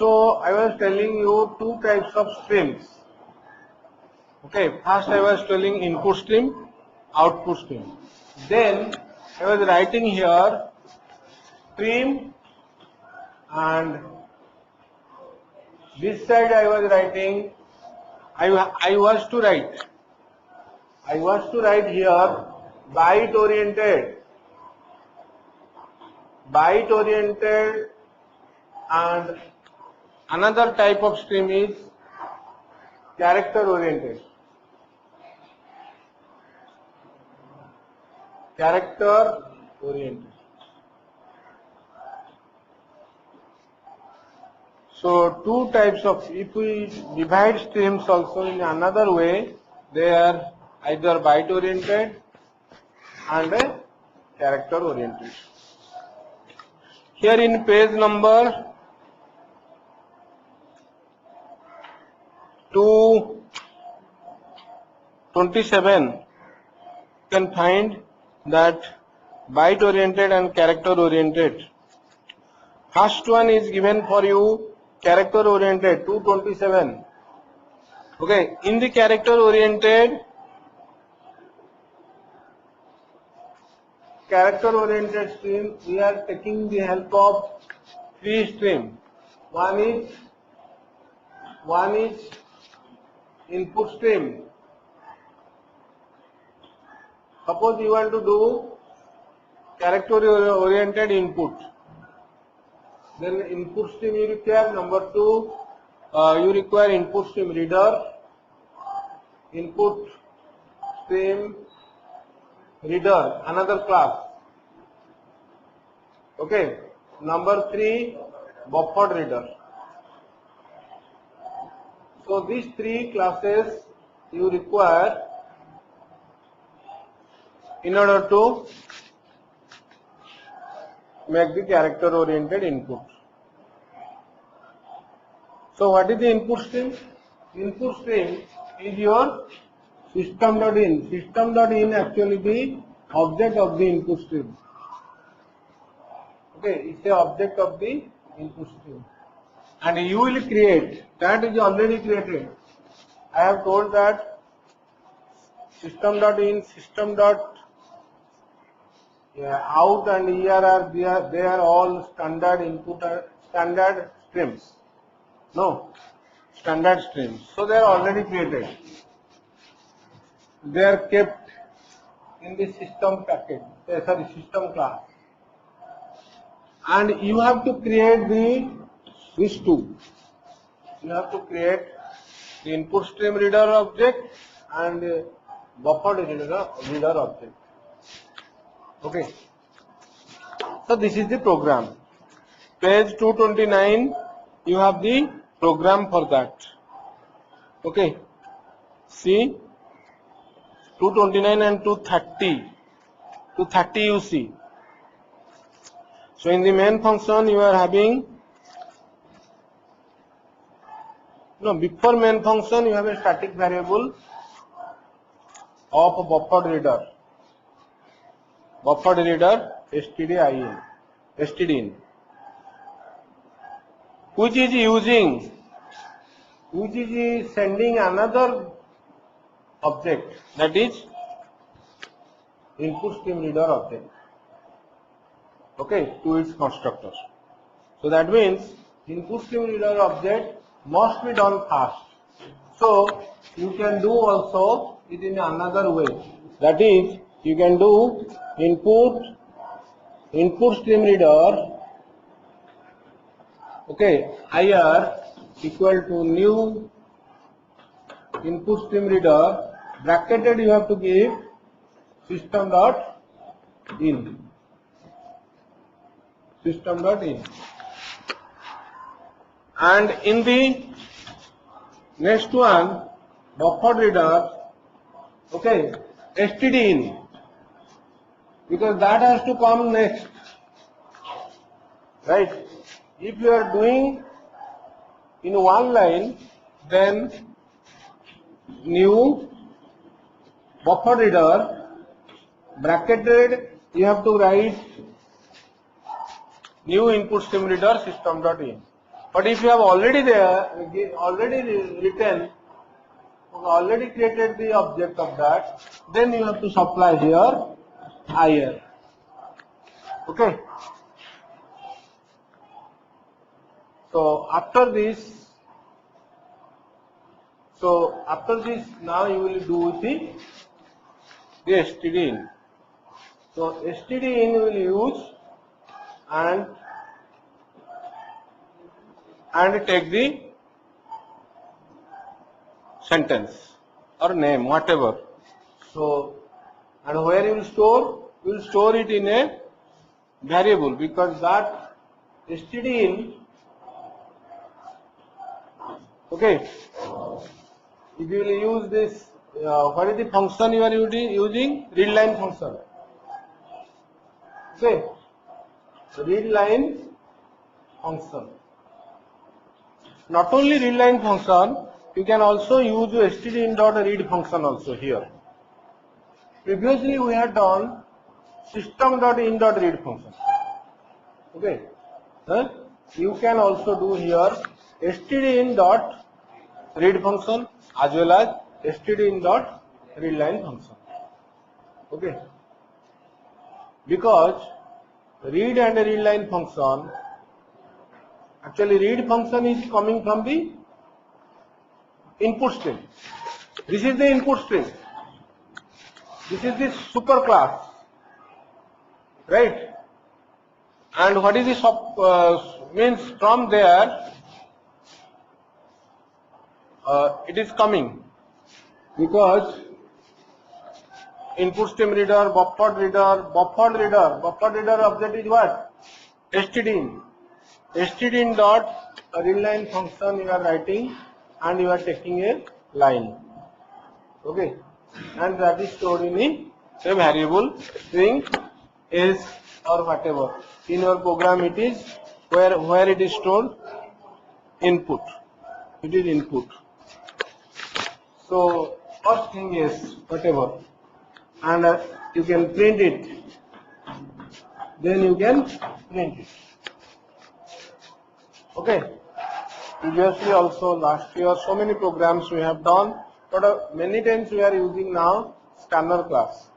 So I was telling you two types of streams. Okay, first I was telling input stream, output stream. Then I was writing here stream, and this side I was writing, I was to write here byte oriented, and another type of stream is character oriented. So two types of, if we divide streams also in another way, they are either byte oriented and character oriented. Here in page number 227, you can find that byte oriented and character oriented. First one is given for you, character oriented, 227. Okay, in the character oriented stream, we are taking the help of three streams. One is input stream. Suppose you want to do character oriented input, then input stream you require. Number two, you require input stream reader, another class. Okay. Number three, buffered reader. So these three classes you require in order to make the character oriented input. So what is the input stream? Input stream is your system.in. System.in actually the object of the input stream. Okay, it's the object of the input stream. And you will create, that is already created. I have told that system.in, system.out and ER they are all standard input, standard streams. No, standard streams. So they are already created. They are kept in the system package, system class. And you have to create these two. You have to create the input stream reader object and buffered reader object. Okay. So this is the program. Page 229, you have the program for that. Okay. See, 229 and 230. 230 you see. So in the main function you are having, before main function you have a static variable of a buffered reader stdin, which is sending another object, that is input stream reader object, okay, to its constructor. So that means input stream reader object must be done fast. So you can do also it in another way, that is you can do input stream reader, okay, IR equal to new input stream reader, bracketed you have to give system.in. And in the next one, buffered reader, okay, stdin, because that has to come next, right? If you are doing in one line, then new buffered reader, bracketed you have to write new input stream reader system.in. But if you have already already created the object of that, then you have to supply here IR. Okay. So after this, now you will do the std in. So std in will use and take the sentence or name, whatever. So, and where you will store? You will store it in a variable, because that std in, okay, if you will use this, what is the function you are using? Readline function. Okay, readline function. Not only readline function, you can also use stdin.read function also here. Previously we had done system.in.read function. Okay, you can also do here stdin.read function as well as stdin.readline function. Okay, because read and readline function, actually read function is coming from the input string. This is the input string. This is the super class, right? And what is the means from there? It is coming because input stream reader, buffered reader object is what? stdin. stdin dot readline function you are writing and you are taking a line. Okay, and that is stored in a variable string is or whatever. In your program it is where it is stored? Input. It is input. So first thing is whatever, and you can print it. Then you can print it. Okay. Previously also last year so many programs we have done, but many times we are using now scanner class.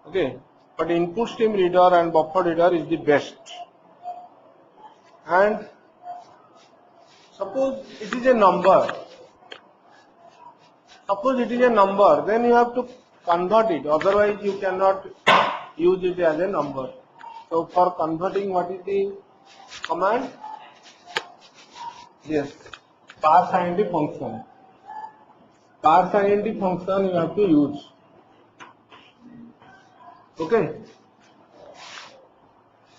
Okay, but input stream reader and buffer reader is the best. And suppose it is a number. Then you have to convert it. Otherwise, you cannot use it as a number. So for converting, what is the command? Yes, parseInt function. ParseInt function you have to use. Okay.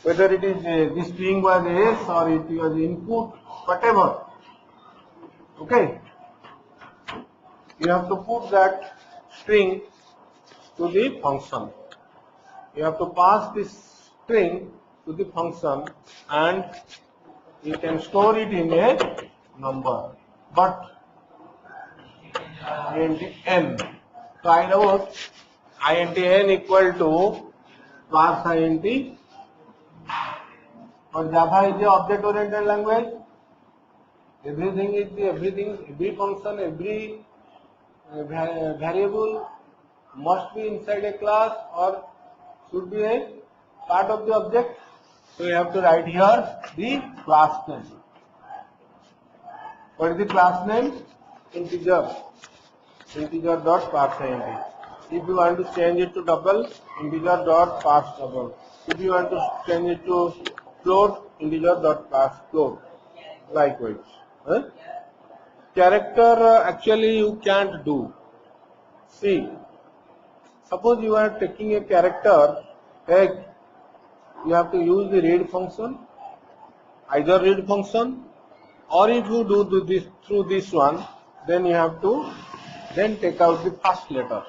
Whether it is this string was S or it was input, whatever. Okay. You have to put that string to the function. You have to pass this string to the function and you can store it in a number. But int n. Find out int n equal to parseInt. Or Java is the object-oriented language. Every function, every variable must be inside a class or should be a part of the object. So you have to write here the class name. What is the class name? Integer. Integer.parseInt. If you want to change it to double, integer.parseDouble. If you want to change it to float, integer.parseFloat. Likewise. Character actually you can't do. See, suppose you are taking a character, you have to use the read function, either read function, or if you do this through this one, then you have to then take out the first letter.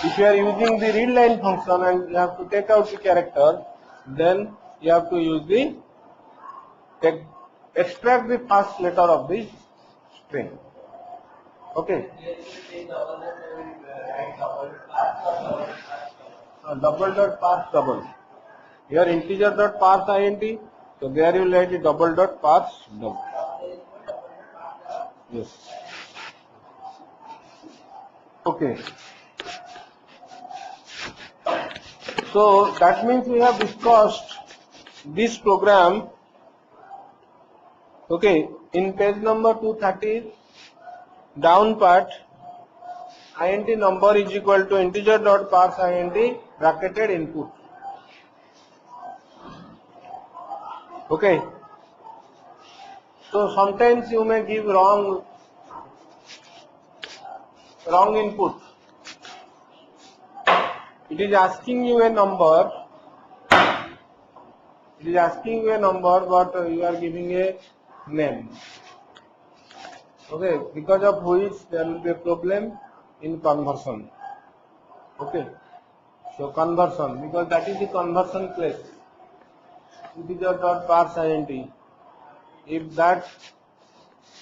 If you are using the readline function and you have to take out the character, then you have to use the extract the first letter of the string. Okay. Double dot parse double. Here integer dot parseInt. So there you will write the double dot parse double. Yes. Okay. So that means we have discussed this program. Okay, in page number 230, down part, int number is equal to integer dot parse int bracketed input. Okay. So sometimes you may give wrong input. It is asking you a number. It is asking you a number, but you are giving a name. Okay, because of which there will be a problem in conversion. Okay, so conversion, because that is the conversion place. Integer dot parse int. If that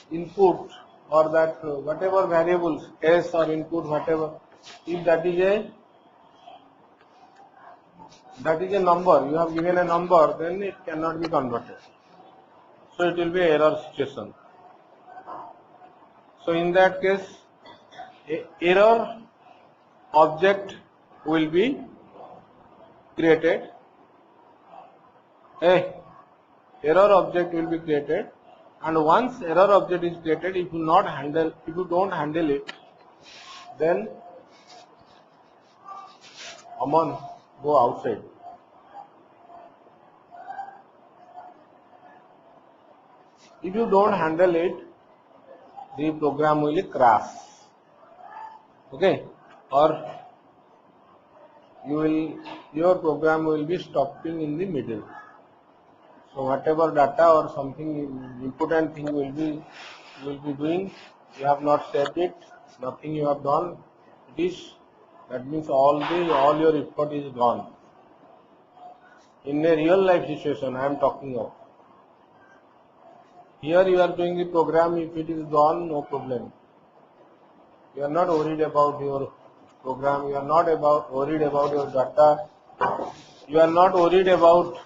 input or that whatever variables s or input whatever, if that is a number, you have given a number, then it cannot be converted. So it will be error situation. So in that case, error object will be created. Error object will be created, and once error object is created, if you don't handle it, then Aman, go outside. If you don't handle it, the program will crash. Okay, or your program will be stopping in the middle. So whatever data or something important thing will be doing, you have not saved it, nothing you have done. That means all your effort is gone. In a real life situation, I am talking of. Here you are doing the program. If it is gone, no problem. You are not worried about your program. You are not worried about your data. You are not worried about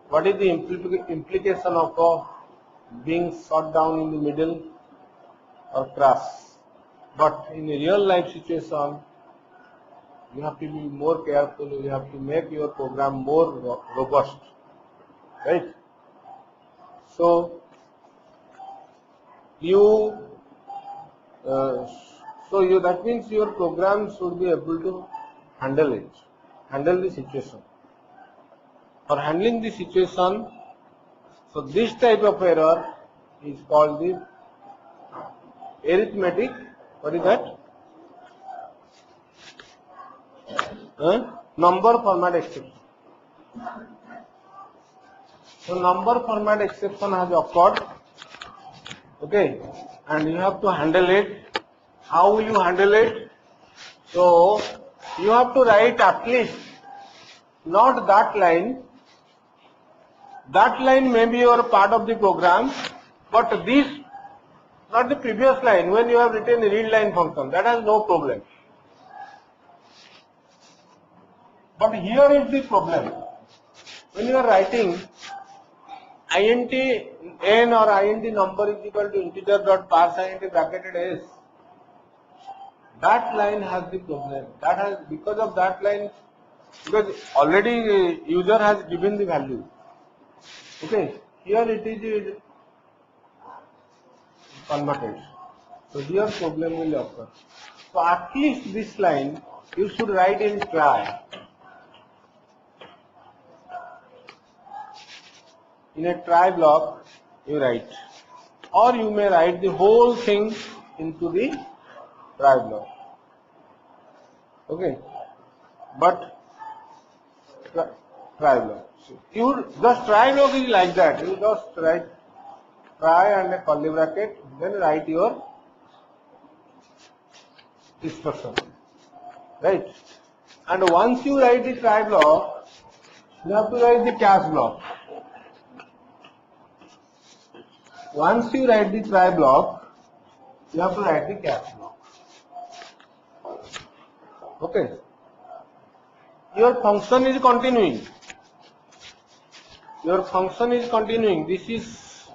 what is the implication of being shut down in the middle or crash. But in a real life situation, you have to be more careful. You have to make your program more robust, right? So that means your program should be able to handle the situation. For handling the situation, so this type of error is called the arithmetic. What is that? Number format exception. So number format exception has occurred. Okay, and you have to handle it. How will you handle it? So you have to write at least not that line. That line may be your part of the program, but this, not the previous line. When you have written the read line function, that has no problem. But here is the problem. When you are writing int n or int number is equal to integer dot parse int bracketed s, that line has the problem. Because of that line, because already user has given the value. Okay, here it is converted. So here problem will occur. So at least this line you should write in try. In a try block you write, or you may write the whole thing into the try block. Okay, but try block. So just try block is like that. You just write try and a curly bracket, then write your instruction, right? And once you write the try block, you have to write the catch block. Once you write the try block, you have to write the catch block. Okay. Your function is continuing. your function is continuing. This is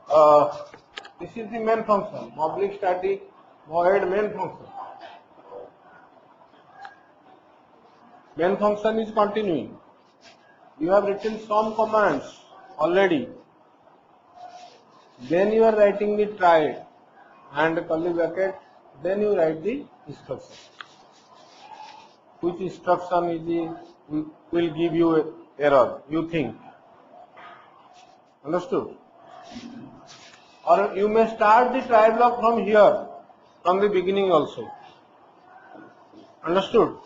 the main function, public static void main function. Main function is continuing. You have written some commands already. Then you are writing the try and curly bracket. Then you write the instruction. Which instruction is will give you a error? You think. Understood? Or you may start the try block from here, from the beginning also. Understood?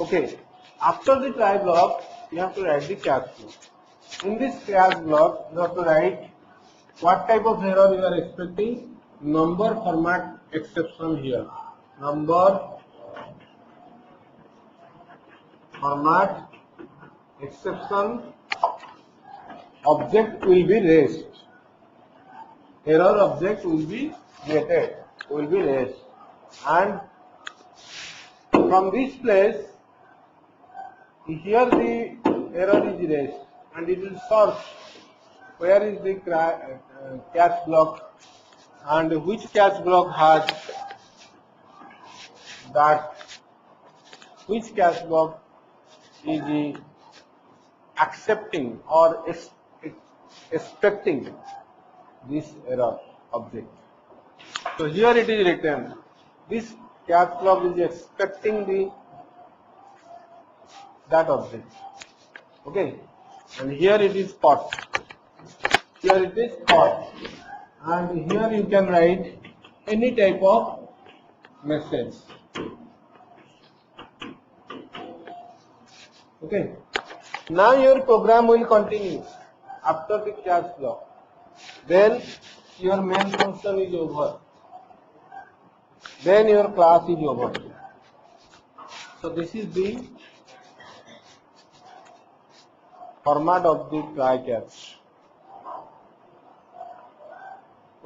Okay. After the try block, you have to write the catch block. In this catch block, you have to write what type of error you are expecting. Number format exception here. Number format exception. Object will be raised. Error object will be created, will be raised, and from this place here the error is raised, and it will search where is the catch block and which catch block has that, which catch block is accepting or expecting this error object. So here it is written, this catch block is expecting that object. Okay, and here it is caught. Here it is caught, and here you can write any type of message. Okay, now your program will continue after the catch block. Then your main function is over. Then your class is over. So this is the format of the try catch.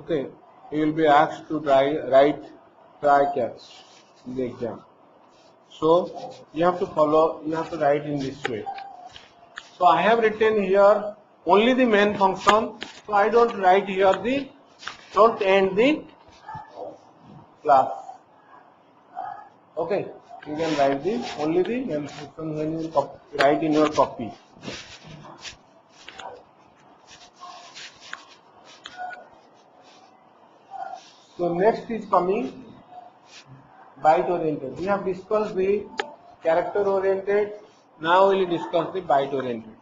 Okay, you will be asked to write try catch in the exam. So you have to follow, you have to write in this way. So I have written here only the main function. So I don't write here don't end the class. Okay, you can write only the main function when you write in your copy. So next is coming byte oriented. We have discussed the character oriented. Now we will discuss the byte oriented.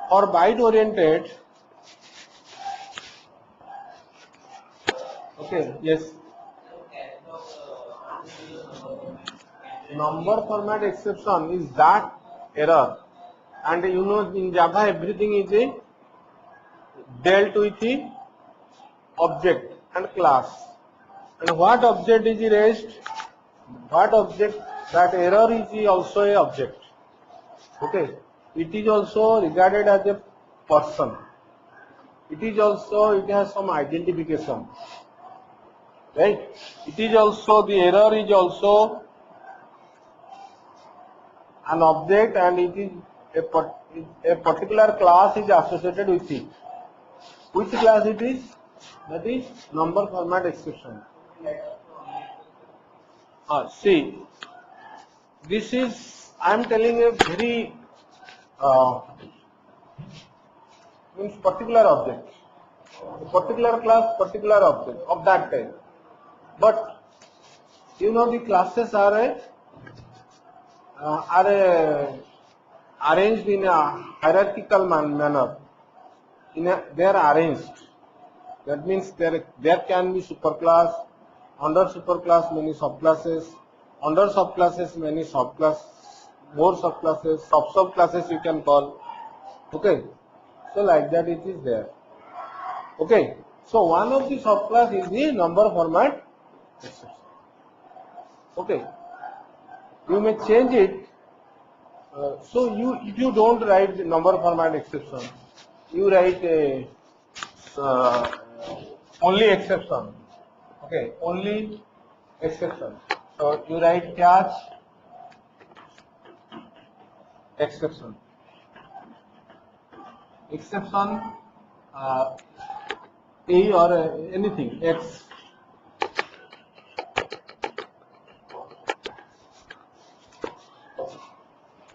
For byte oriented, okay, yes. Number format exception is that error, and you know in Java everything is dealt with the object and class. And what object is raised? What object? That error is also a object. Okay. It is also regarded as a person. It is also, it has some identification. Right? It is also, the error is also an object, and it is a particular class is associated with it. Which class it is? That is number format exception. See, this is, I am telling a very means particular object, a particular class, particular object of that type. But you know the classes are arranged in a hierarchical manner. They are arranged. That means there can be superclass, under superclass many subclasses, under subclasses many subclass, more subclasses, subclasses you can call. Okay, so like that it is there. Okay, so one of the subclass is the number format exception. Okay, you may change it. So if you don't write the number format exception, you write a only exception. Okay, only exception. So you write catch exception. Exception A or anything X.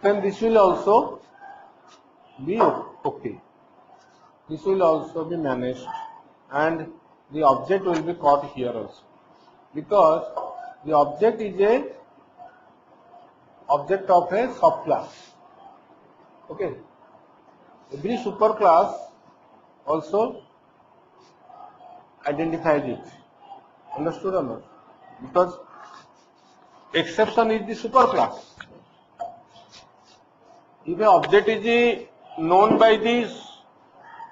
Then this will also be okay. This will also be managed, and the object will be caught here also, because the object is a object of a subclass. Okay. Every superclass also identifies it. Understood or not? Because exception is the superclass. If an object is known by this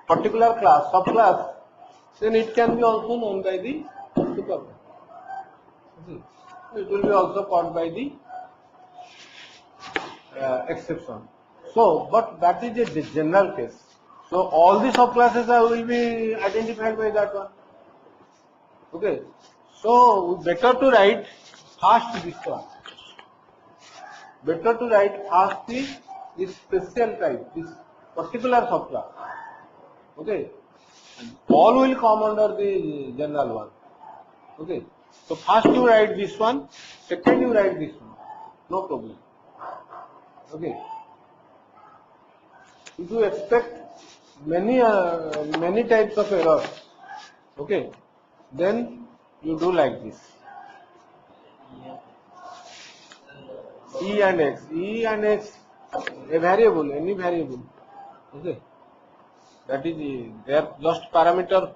particular class, subclass, then it can be also known by the superclass. Okay. It will be also called by the exception. So, but that is a general case. So, all the subclasses will be identified by that one. Okay. So, better to write first this one. Better to write first this special type, this particular subclass. Okay. And all will come under the general one. Okay. So, first you write this one, second you write this one. No problem. Okay. If you expect many types of errors, okay, then you do like this. E and X, a variable, any variable, okay. That is, they are just parameter,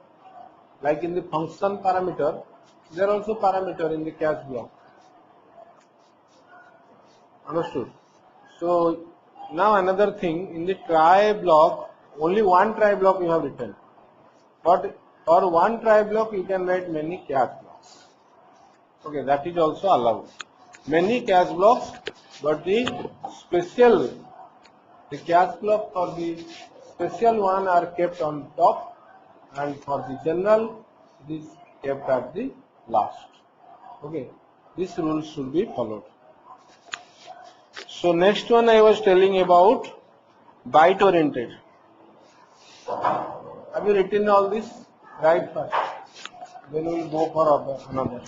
like in the function parameter, there are also parameter in the catch block. Understood? So, now another thing, in the try block, only one try block you have written. But for one try block, you can write many catch blocks. Okay, that is also allowed. Many catch blocks, but the catch block for the special one are kept on top, and for the general, it is kept at the last. Okay, this rule should be followed. So next one I was telling about byte oriented. Have you written all this? Right first. Then we will go for another.